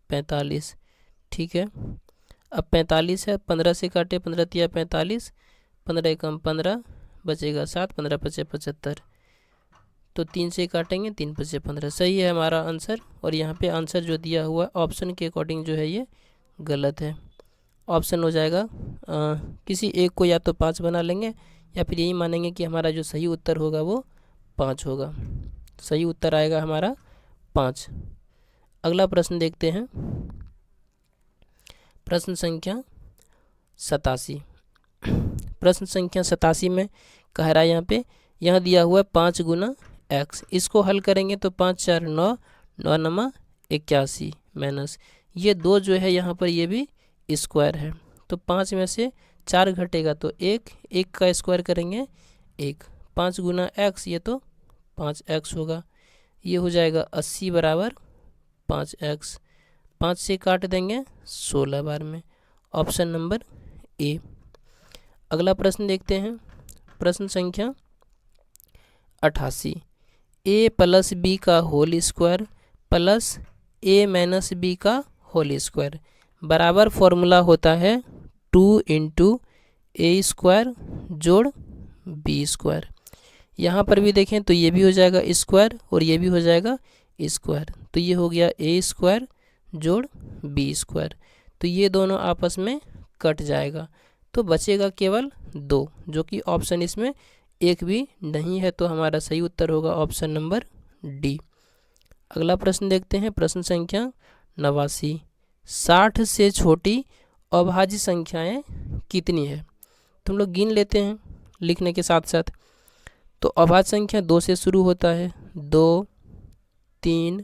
45। ठीक है, अब 45 है, 15 से काटे, 15 तिया 45, 15 एकम 15, बचेगा 7, 15 पचे 75। तो 3 से काटेंगे, 3 पचे 15। सही है हमारा आंसर। और यहाँ पे आंसर जो दिया हुआ ऑप्शन के अकॉर्डिंग जो है ये गलत है। ऑप्शन हो जाएगा किसी एक को या तो 5 बना लेंगे या फिर यही मानेंगे कि हमारा जो सही उत्तर होगा वो 5 होगा। सही उत्तर आएगा हमारा 5। अगला प्रश्न देखते हैं, प्रश्न संख्या 87। प्रश्न संख्या 87 में कह रहा है यहाँ दिया हुआ है 5 गुना x। इसको हल करेंगे तो 5 4 9, 9 नमा 81 माइनस ये 2 जो है यहाँ पर ये भी स्क्वायर है। तो 5 में से 4 घटेगा तो 1 का स्क्वायर करेंगे 1। 5 गुना x, ये तो 5x होगा। ये हो जाएगा 80 बराबर 5x। 5 से काट देंगे 16 बार में। Option number A. अगला प्रश्न देखते हैं, प्रश्न संख्या 88। a प्लस बी का whole square plus a minus B का होल स्क्वायर बराबर फॉर्मूला होता है 2 इंटू ए स्क्वायर जोड़ बी स्क्वायर। यहाँ पर भी देखें तो ये भी हो जाएगा स्क्वायर और ये भी हो जाएगा स्क्वायर। तो ये हो गया ए स्क्वायर जोड़ बी स्क्वायर। तो ये दोनों आपस में कट जाएगा तो बचेगा केवल 2, जो कि ऑप्शन इसमें एक भी नहीं है। तो हमारा सही उत्तर होगा ऑप्शन नंबर डी। अगला प्रश्न देखते हैं, प्रश्न संख्या 89। 60 से छोटी अभाज्य संख्याएं कितनी है? तो हम लोग गिन लेते हैं लिखने के साथ साथ। तो अभाज्य संख्या 2 से शुरू होता है, 2 3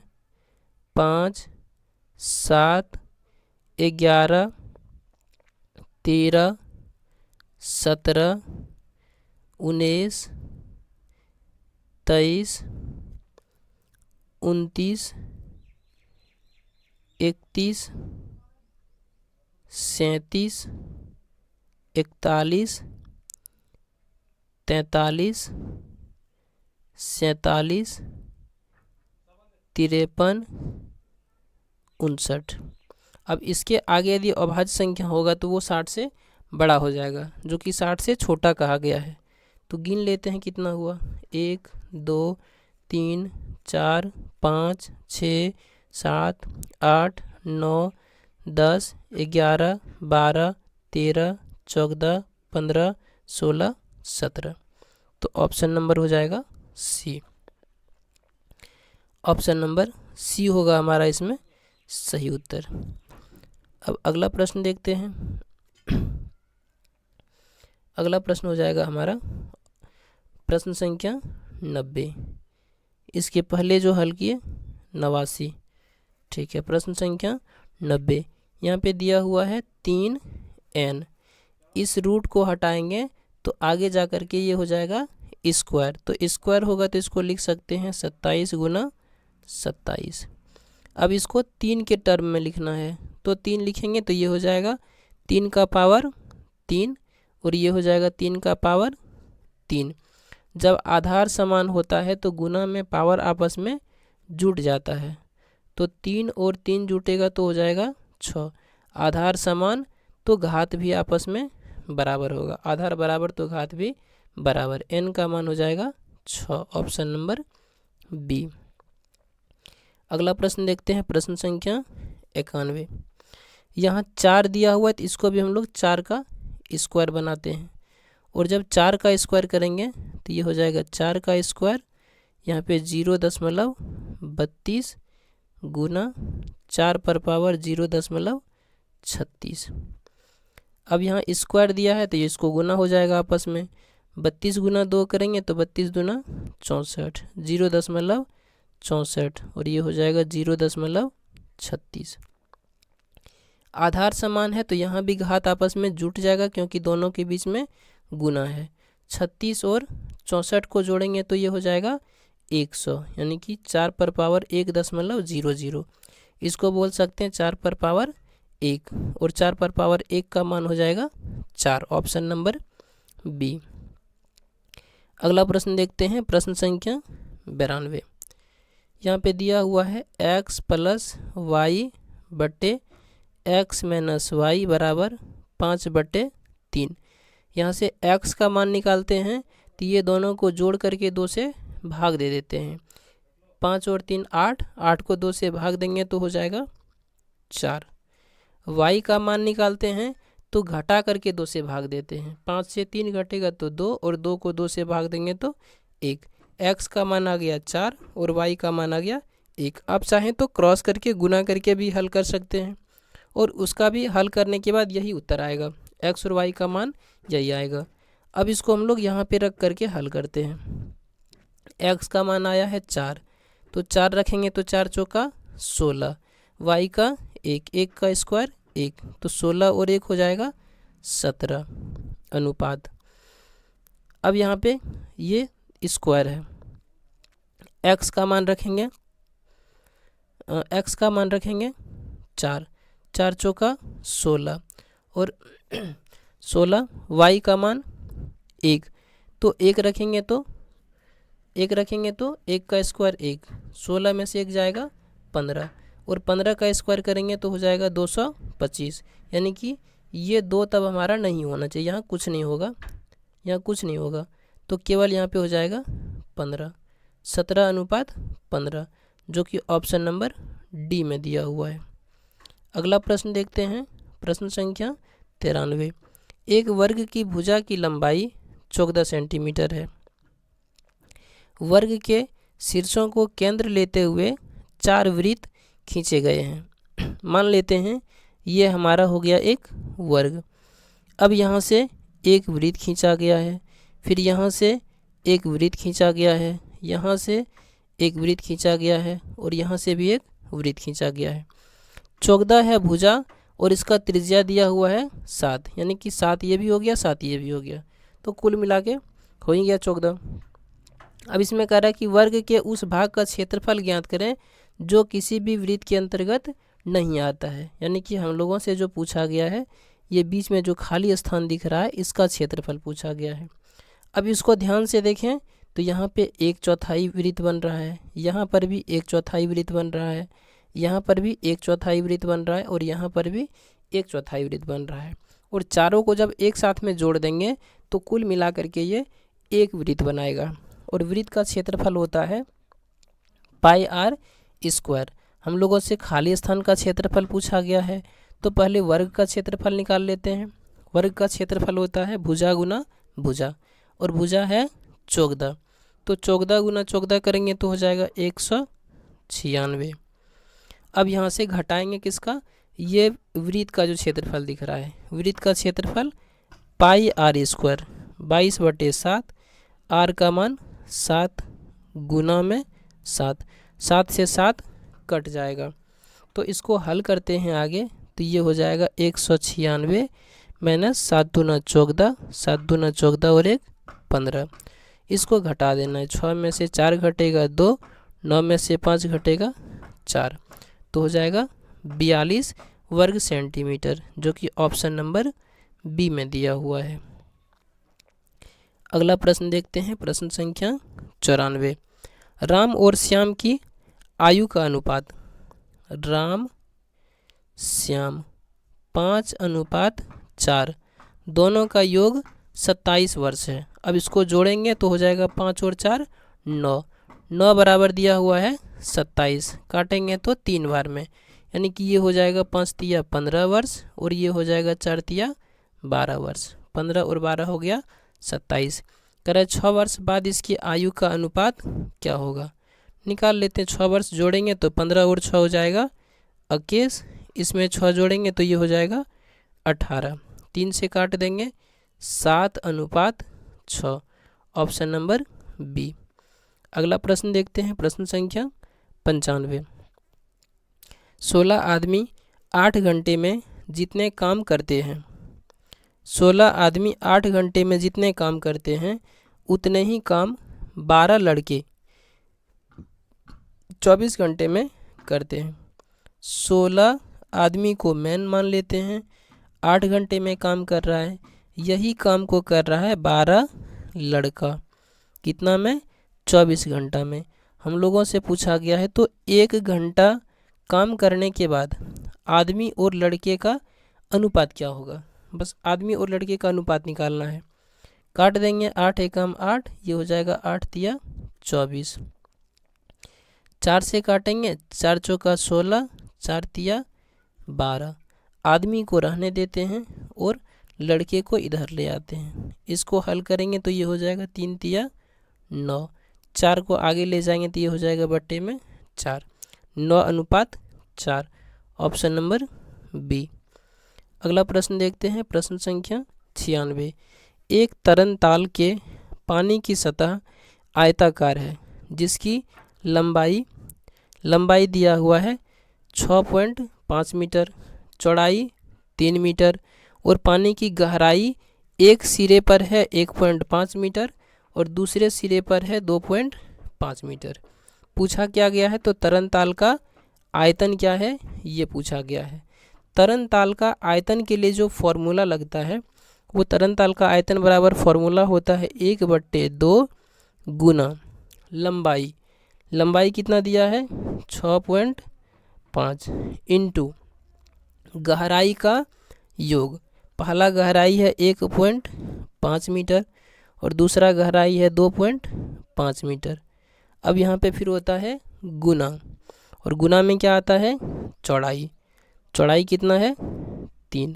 5 7 11 13 17 19 23 29 31 37 41 43 47 53 59। अब इसके आगे यदि अभाज्य संख्या होगा तो वो 60 से बड़ा हो जाएगा, जो कि 60 से छोटा कहा गया है। तो गिन लेते हैं कितना हुआ, 1 2 3 4 5 6 7 8 9 10 11 12 13 14 15 16 17। तो ऑप्शन नंबर हो जाएगा सी। ऑप्शन नंबर सी होगा हमारा इसमें सही उत्तर। अब अगला प्रश्न देखते हैं। अगला प्रश्न हो जाएगा हमारा प्रश्न संख्या 90। इसके पहले जो हल किए 89। ठीक है, प्रश्न संख्या 90 यहाँ पे दिया हुआ है 3n। इस रूट को हटाएंगे तो आगे जा कर के ये हो जाएगा स्क्वायर। तो स्क्वायर होगा तो इसको लिख सकते हैं 27 गुना 27। अब इसको 3 के टर्म में लिखना है तो 3 लिखेंगे तो ये हो जाएगा 3 का पावर 3 और ये हो जाएगा 3 का पावर 3। जब आधार समान होता है तो गुना में पावर आपस में जुट जाता है। तो 3 और 3 जुटेगा तो हो जाएगा 6। आधार समान तो घात भी आपस में बराबर होगा, आधार बराबर तो घात भी बराबर। n का मान हो जाएगा 6, ऑप्शन नंबर बी। अगला प्रश्न देखते हैं, प्रश्न संख्या 91। यहाँ 4 दिया हुआ है तो इसको भी हम लोग 4 का स्क्वायर बनाते हैं, और जब 4 का स्क्वायर करेंगे तो ये हो जाएगा 4 का स्क्वायर, यहाँ पे 0.32 गुना 4 पर पावर 0.36। अब यहाँ स्क्वायर दिया है तो ये इसको गुना हो जाएगा आपस में, 32 गुना 2 करेंगे तो 32 दूना 64, 0.64 और ये हो जाएगा 0.36। आधार समान है तो यहाँ भी घात आपस में जुट जाएगा क्योंकि दोनों के बीच में गुना है। 36 और 64 को जोड़ेंगे तो ये हो जाएगा 100, यानी कि 4 पर पावर 1.00। इसको बोल सकते हैं 4 पर पावर 1, और 4 पर पावर 1 का मान हो जाएगा 4, ऑप्शन नंबर बी। अगला प्रश्न देखते हैं, प्रश्न संख्या 92। यहाँ पे दिया हुआ है x प्लस वाई बटे x माइनस वाई बराबर 5/3। यहाँ से x का मान निकालते हैं तो ये दोनों को जोड़ करके 2 से भाग दे देते हैं। 5 और 3 8, 8 को 2 से भाग देंगे तो हो जाएगा 4। y का मान निकालते हैं तो घटा करके 2 से भाग देते हैं। 5 से 3 घटेगा तो 2, और 2 को 2 से भाग देंगे तो 1। x का मान आ गया 4 और y का मान आ गया 1। आप चाहें तो क्रॉस करके गुना करके भी हल कर सकते हैं, और उसका भी हल करने के बाद यही उत्तर आएगा, x और y का मान यही आएगा। अब इसको हम लोग यहाँ पे रख करके हल करते हैं। x का मान आया है 4, तो 4 रखेंगे तो 4 चौका 16, y का 1, 1 का स्क्वायर 1, तो 16 और 1 हो जाएगा 17 अनुपात। अब यहाँ पे ये स्क्वायर है, x का मान रखेंगे, x का मान रखेंगे 4, 4 चौका 16 और 16, y का मान 1, तो 1 रखेंगे तो 1 का स्क्वायर 1, 16 में से 1 जाएगा 15, और 15 का स्क्वायर करेंगे तो हो जाएगा 225। यानी कि ये 2 तब हमारा नहीं होना चाहिए, यहाँ कुछ नहीं होगा, तो केवल यहाँ पे हो जाएगा 15, 17 अनुपात 15, जो कि ऑप्शन नंबर डी में दिया हुआ है। अगला प्रश्न देखते हैं, प्रश्न संख्या 93। एक वर्ग की भुजा की लंबाई 14 सेंटीमीटर है। वर्ग के शीर्षों को केंद्र लेते हुए 4 वृत्त खींचे गए हैं। मान लेते हैं ये हमारा हो गया एक वर्ग। अब यहाँ से एक वृत्त खींचा गया है, फिर यहाँ से एक वृत्त खींचा गया है, यहाँ से एक वृत्त खींचा गया है, और यहाँ से भी एक वृत्त खींचा गया है। 14 है भुजा और इसका त्रिज्या दिया हुआ है 7, यानी कि 7 ये भी हो गया, 7 ये भी हो गया, तो कुल मिला के हो ही गया 14। अब इसमें कह रहा है कि वर्ग के उस भाग का क्षेत्रफल ज्ञात करें जो किसी भी वृत्त के अंतर्गत नहीं आता है। यानी कि हम लोगों से जो पूछा गया है, ये बीच में जो खाली स्थान दिख रहा है इसका क्षेत्रफल पूछा गया है। अब इसको ध्यान से देखें तो यहाँ पे 1/4 वृत्त बन रहा है, यहाँ पर भी 1/4 वृत्त बन रहा है, यहाँ पर भी 1/4 वृत्त बन रहा है, और यहाँ पर भी 1/4 वृत्त बन रहा है। और चारों को जब एक साथ में जोड़ देंगे तो कुल मिला करके ये एक वृत्त बनाएगा, और वृत्त का क्षेत्रफल होता है πr²। हम लोगों से खाली स्थान का क्षेत्रफल पूछा गया है, तो पहले वर्ग का क्षेत्रफल निकाल लेते हैं। वर्ग का क्षेत्रफल होता है भुजा गुना भुजा, और भुजा है 14, तो 14 गुना 14 करेंगे तो हो जाएगा 196। अब यहाँ से घटाएंगे किसका, ये वृत्त का जो क्षेत्रफल दिख रहा है, वृत्त का क्षेत्रफल πr², 22/7, r का मान 7 गुना में 7, 7 से 7 कट जाएगा, तो इसको हल करते हैं आगे, तो ये हो जाएगा 196 माइनस 7 दूना 14, 7 दूना 14 और 1 15। इसको घटा देना है, 6 में से 4 घटेगा 2, 9 में से 5 घटेगा 4, तो हो जाएगा 42 वर्ग सेंटीमीटर, जो कि ऑप्शन नंबर बी में दिया हुआ है। अगला प्रश्न देखते हैं, प्रश्न संख्या 94। राम और श्याम की आयु का अनुपात। राम श्याम 5:4, दोनों का योग 27 वर्ष है। अब इसको जोड़ेंगे तो हो जाएगा 5 और 4 9, 9 बराबर दिया हुआ है 27, काटेंगे तो 3 बार में, यानी कि ये हो जाएगा 5 तिया 15 वर्ष और ये हो जाएगा 4 तिया 12 वर्ष। 15 और 12 हो गया 27। करें 6 वर्ष बाद इसकी आयु का अनुपात क्या होगा, निकाल लेते हैं। 6 वर्ष जोड़ेंगे तो 15 और 6 हो जाएगा 21, इसमें 6 जोड़ेंगे तो ये हो जाएगा 18, 3 से काट देंगे 7:6, ऑप्शन नंबर बी। अगला प्रश्न देखते हैं, प्रश्न संख्या 95। 16 आदमी 8 घंटे में जितने काम करते हैं, 16 आदमी 8 घंटे में जितने काम करते हैं उतने ही काम 12 लड़के 24 घंटे में करते हैं। 16 आदमी को मैन मान लेते हैं, 8 घंटे में काम कर रहा है, यही काम को कर रहा है 12 लड़का, कितना में 24 घंटा में। हम लोगों से पूछा गया है तो 1 घंटा काम करने के बाद आदमी और लड़के का अनुपात क्या होगा, बस आदमी और लड़के का अनुपात निकालना है। काट देंगे 8 एकम 8, ये हो जाएगा 8 तिया 24, 4 से काटेंगे 4 चौका 16, 4 तिया 12, आदमी को रहने देते हैं और लड़के को इधर ले आते हैं। इसको हल करेंगे तो ये हो जाएगा 3 तिया 9, 4 को आगे ले जाएंगे तो ये हो जाएगा बट्टे में 4, 9:4, ऑप्शन नंबर बी। अगला प्रश्न देखते हैं, प्रश्न संख्या 96। एक तरन ताल के पानी की सतह आयताकार है जिसकी लंबाई दिया हुआ है 6.5 मीटर, चौड़ाई 3 मीटर और पानी की गहराई एक सिरे पर है 1.5 मीटर और दूसरे सिरे पर है 2.5 मीटर। पूछा क्या गया है तो तरन ताल का आयतन क्या है ये पूछा गया है। तरन ताल का आयतन के लिए जो फॉर्मूला लगता है वो तरन ताल का आयतन बराबर फॉर्मूला होता है 1/2 गुना लंबाई कितना दिया है 6.5 इंटू गहराई का योग। पहला गहराई है 1.5 मीटर और दूसरा गहराई है 2.5 मीटर। अब यहाँ पे फिर होता है गुना, और गुना में क्या आता है चौड़ाई कितना है 3।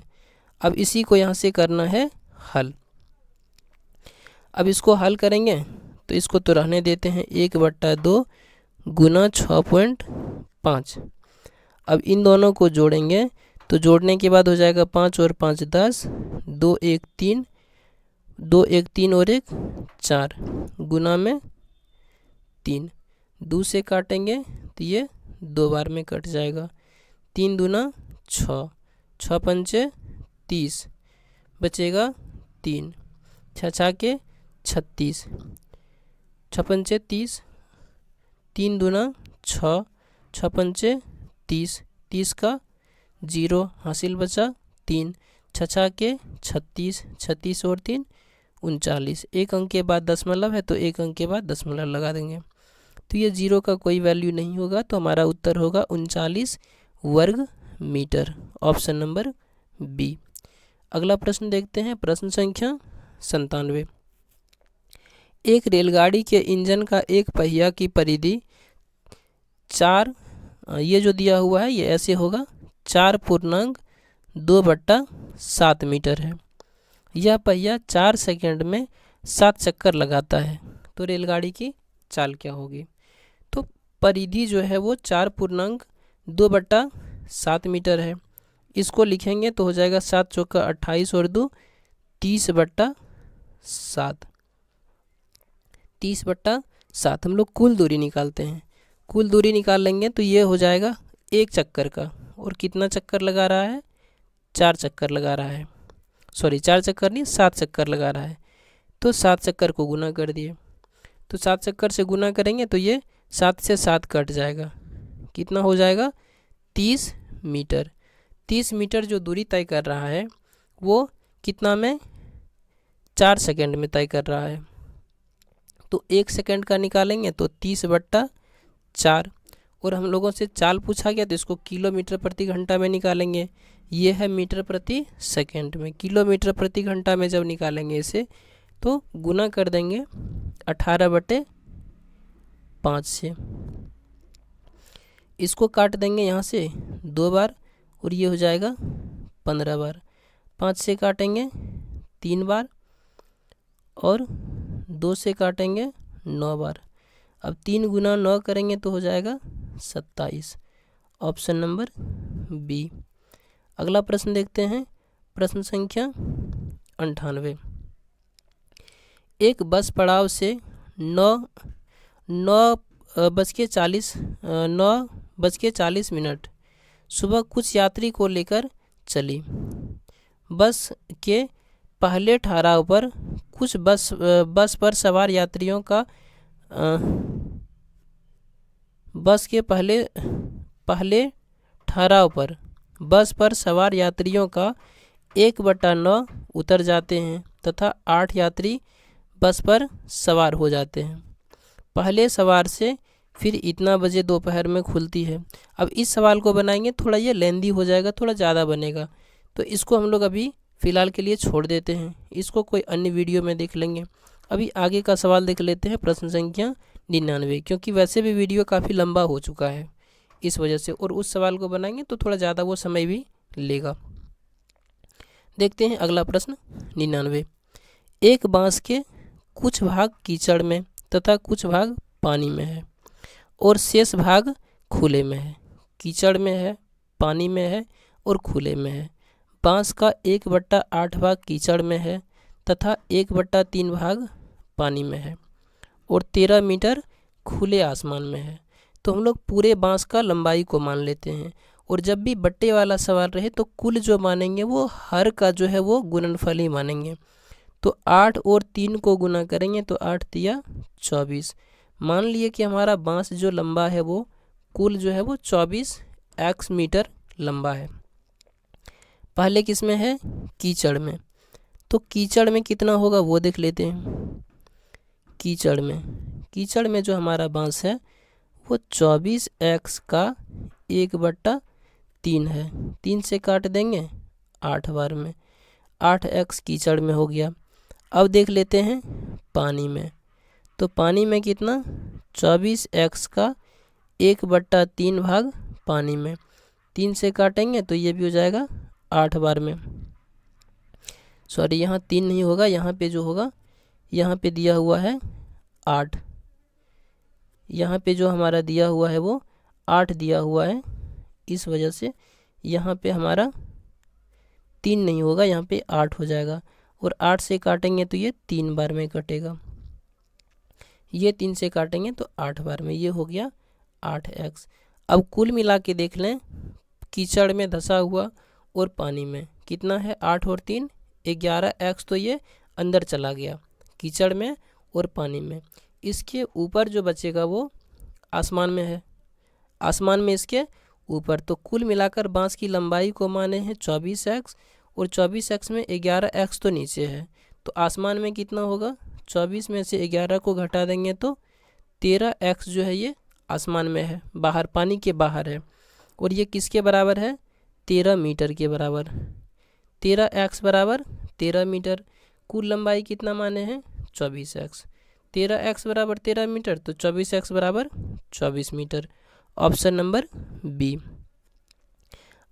अब इसी को यहाँ से करना है हल। अब इसको हल करेंगे तो इसको तो रहने देते हैं 1/2 गुना 6.5। अब इन दोनों को जोड़ेंगे तो जोड़ने के बाद हो जाएगा 5 और 5 10, 2 1 3 और 1 4, गुना में 3, 2 से काटेंगे तो ये 2 बार में कट जाएगा, 3 दूना 6, 6 पंचे 30, बचेगा 3, 6 के 36, 6 पंचे 30, 3 दूना 6, 6 पंचे 30, 30 का 0 हासिल बचा 3, 6 के 36, 36 और 3 39, एक अंक के बाद दशमलव है तो एक अंक के बाद दशमलव लगा देंगे तो ये 0 का कोई वैल्यू नहीं होगा, तो हमारा उत्तर होगा 39 वर्ग मीटर, ऑप्शन नंबर बी। अगला प्रश्न देखते हैं, प्रश्न संख्या 97। एक रेलगाड़ी के इंजन का एक पहिया की परिधि 4, ये जो दिया हुआ है ये ऐसे होगा 4.2/7 मीटर है। यह पहिया 4 सेकंड में 7 चक्कर लगाता है, तो रेलगाड़ी की चाल क्या होगी। तो परिधि जो है वो 4.2/7 मीटर है, इसको लिखेंगे तो हो जाएगा 7 चौका 28 और 2 30/7, 30/7। हम लोग कुल दूरी निकालते हैं, कुल दूरी निकाल लेंगे तो ये हो जाएगा एक चक्कर का, और कितना चक्कर लगा रहा है 4 चक्कर लगा रहा है, सॉरी 4 चक्कर नहीं 7 चक्कर लगा रहा है, तो 7 चक्कर को गुना कर दिए, तो 7 चक्कर से गुना करेंगे तो ये 7 से 7 कट जाएगा, कितना हो जाएगा 30 मीटर। 30 मीटर जो दूरी तय कर रहा है वो कितना में 4 सेकंड में तय कर रहा है, तो 1 सेकंड का निकालेंगे तो 30/4 और हम लोगों से चाल पूछा गया तो इसको किलोमीटर प्रति घंटा में निकालेंगे। ये है मीटर प्रति सेकंड में। किलोमीटर प्रति घंटा में जब निकालेंगे इसे तो गुना कर देंगे 18/5 से। इसको काट देंगे यहाँ से 2 बार और ये हो जाएगा 15 बार। 5 से काटेंगे 3 बार और 2 से काटेंगे 9 बार। अब 3 गुना 9 करेंगे तो हो जाएगा 27। Option number B. अगला प्रश्न देखते हैं, प्रश्न संख्या 98। एक बस पड़ाव से 9:40 सुबह कुछ यात्री को लेकर चली। बस के पहले ठहराव पर कुछ बस पर सवार यात्रियों का बस के पहले ठहराव पर बस पर सवार यात्रियों का 1/9 उतर जाते हैं तथा 8 यात्री बस पर सवार हो जाते हैं। पहले सवार से फिर इतना बजे दोपहर में खुलती है। अब इस सवाल को बनाएंगे, थोड़ा ये लेंदी हो जाएगा, थोड़ा ज़्यादा बनेगा, तो इसको हम लोग अभी फ़िलहाल के लिए छोड़ देते हैं। इसको कोई अन्य वीडियो में देख लेंगे। अभी आगे का सवाल देख लेते हैं, प्रश्न संख्या 99, क्योंकि वैसे भी वीडियो काफ़ी लंबा हो चुका है इस वजह से, और उस सवाल को बनाएंगे तो थोड़ा ज़्यादा वो समय भी लेगा। देखते हैं अगला प्रश्न 99। एक बांस के कुछ भाग कीचड़ में तथा कुछ भाग पानी में है और शेष भाग खुले में है। कीचड़ में है, पानी में है और खुले में है। बांस का 1/8 भाग कीचड़ में है तथा 1/3 भाग पानी में है और 13 मीटर खुले आसमान में है। तो हम लोग पूरे बांस का लंबाई को मान लेते हैं, और जब भी बट्टे वाला सवाल रहे तो कुल जो मानेंगे वो हर का जो है वो गुणनफल ही मानेंगे। तो 8 और 3 को गुना करेंगे तो 8 तिया 24। मान लिए कि हमारा बांस जो लंबा है वो कुल जो है वो 24 मीटर लंबा है। पहले किस में है? कीचड़ में। तो कीचड़ में कितना होगा वो देख लेते हैं। कीचड़ में जो हमारा बांस है वो 24x का 1/3 है। 3 से काट देंगे 8 बार में, 8x कीचड़ में हो गया। अब देख लेते हैं पानी में। तो पानी में कितना? 24x का 1/3 भाग पानी में। 3 से काटेंगे तो ये भी हो जाएगा 8 बार में। सॉरी, यहाँ 3 नहीं होगा, यहाँ पे जो होगा, यहाँ पे दिया हुआ है 8। यहाँ पे जो हमारा दिया हुआ है वो 8 दिया हुआ है, इस वजह से यहाँ पे हमारा 3 नहीं होगा, यहाँ पे 8 हो जाएगा। और 8 से काटेंगे तो ये 3 बार में कटेगा। ये 3 से काटेंगे तो 8 बार में, ये हो गया 8x। अब कुल मिला के देख लें, कीचड़ में धंसा हुआ और पानी में कितना है? 8 और 3 11x, तो ये अंदर चला गया कीचड़ में और पानी में। इसके ऊपर जो बचेगा वो आसमान में है, आसमान में इसके ऊपर। तो कुल मिलाकर बांस की लंबाई को माने हैं 24x, और 24x में 11x तो नीचे है, तो आसमान में कितना होगा? 24 में से 11 को घटा देंगे तो 13x जो है ये आसमान में है, बाहर, पानी के बाहर है। और ये किसके बराबर है? 13 मीटर के बराबर। 13x बराबर 13 मीटर। कुल लंबाई कितना माने हैं? 24x। 13x बराबर 13 मीटर, तो 24x बराबर 24 मीटर। Option number B.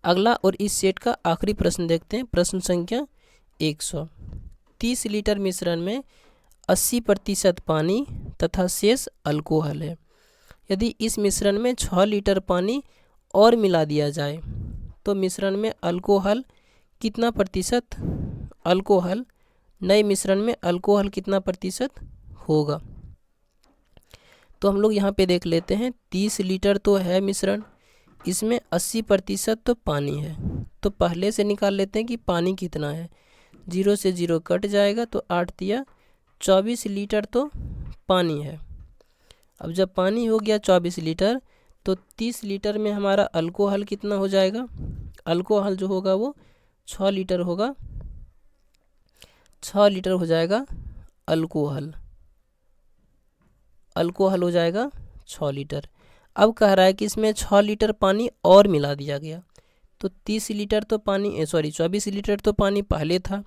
अगला और इस सेट का आखिरी प्रश्न देखते हैं, प्रश्न संख्या 100। 30 लीटर मिश्रण में 80% पानी तथा शेष अल्कोहल है। यदि इस मिश्रण में 6 लीटर पानी और मिला दिया जाए तो मिश्रण में अल्कोहल कितना प्रतिशत, अल्कोहल नए मिश्रण में अल्कोहल कितना प्रतिशत होगा? तो हम लोग यहाँ पे देख लेते हैं, 30 लीटर तो है मिश्रण, इसमें 80% तो पानी है। तो पहले से निकाल लेते हैं कि पानी कितना है। 0 से 0 कट जाएगा तो 8 तिया 24 लीटर तो पानी है। अब जब पानी हो गया 24 लीटर तो 30 लीटर में हमारा अल्कोहल कितना हो जाएगा? अल्कोहल जो होगा वो 6 लीटर होगा, 6 लीटर हो जाएगा अल्कोहल हो जाएगा 6 लीटर। अब कह रहा है कि इसमें 6 लीटर पानी और मिला दिया गया। तो 30 लीटर तो पानी 24 लीटर तो पानी पहले था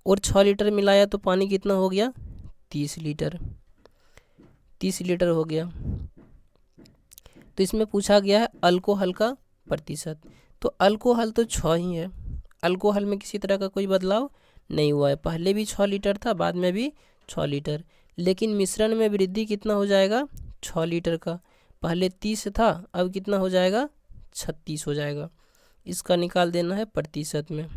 और 6 लीटर मिलाया तो पानी कितना हो गया 30 लीटर। 30 लीटर हो गया। तो इसमें पूछा गया है अल्कोहल का प्रतिशत। तो अल्कोहल तो 6 ही है, अल्कोहल में किसी तरह का कोई बदलाव नहीं हुआ है। पहले भी 6 लीटर था, बाद में भी 6 लीटर, लेकिन मिश्रण में वृद्धि कितना हो जाएगा 6 लीटर का। पहले 30 था, अब कितना हो जाएगा 36 हो जाएगा। इसका निकाल देना है प्रतिशत में।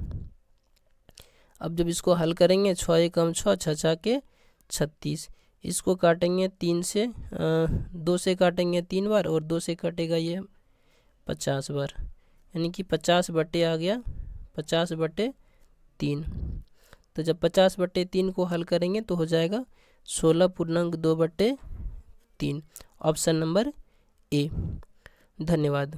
अब जब इसको हल करेंगे 6 एकम 6, 6 छः के 36, इसको काटेंगे 3 से 2 से काटेंगे 3 बार और 2 से कटेगा ये 50 बार, यानी कि 50/, आ गया 50/3। तो जब 50/3 को हल करेंगे तो हो जाएगा 16.2/3। ऑप्शन नंबर ए। धन्यवाद।